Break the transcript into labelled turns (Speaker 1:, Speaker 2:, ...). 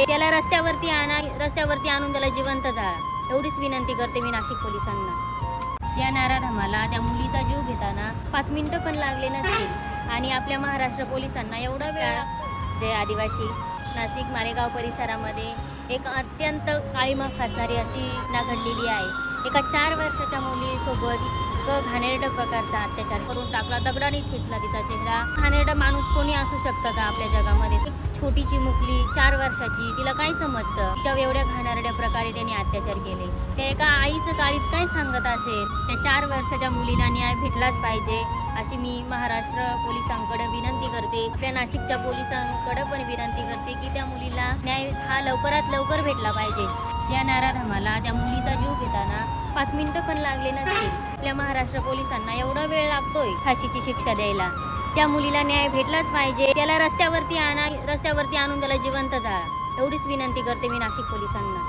Speaker 1: त्याला रस्त्यावरती आणून त्याला जिवंत जाळा, एवढीच विनंती करते मी नाशिक पोलिसांना. त्या नराधमाला त्या मुलीचा जीव घेताना 5 मिनिटं पण लागले नसतील आणि आपल्या महाराष्ट्र पोलिसांना एवढा वेळ लागतो. जे आदिवासी नाशिक मालेगाव परिसरामध्ये एक अत्यंत काळीमा फासणारी अशी घटना घडलेली आहे. एका 4 वर्षाच्या मुलीसोबत इतकं घाणेरडं प्रकारचा अत्याचार करून टाकला, दगडाने ठेचला तिचा चेहरा. घाणेरडं माणूस कोणी असू शकतं का आपल्या जगामध्ये? एक छोटीची मुकली 4 वर्षाची, तिला काय समजतं? तिच्या एवढ्या घाणेरड्या प्रकारे त्यांनी अत्याचार केले. त्या एका आईचं काळीज काय सांगत असेल? त्या 4 वर्षाच्या मुलीला न्याय भेटलाच पाहिजे अशी मी महाराष्ट्र पोलिसांकडे विनंती करते. आपल्या नाशिकच्या पोलिसांकडे पण विनंती करते की त्या मुलीला न्याय हा लवकरात लवकर भेटला पाहिजे. या नराधमाला त्या मुलीचा जीव घेताना 5 मिनिटं पण लागले नसतील. आपल्या महाराष्ट्र पोलिसांना एवढा वेळ लागतोय फाशीची शिक्षा द्यायला. त्या मुलीला न्याय भेटलाच पाहिजे. त्याला रस्त्यावरती आणून त्याला जिवंत जाळा, एवढीच विनंती करते मी नाशिक पोलिसांना.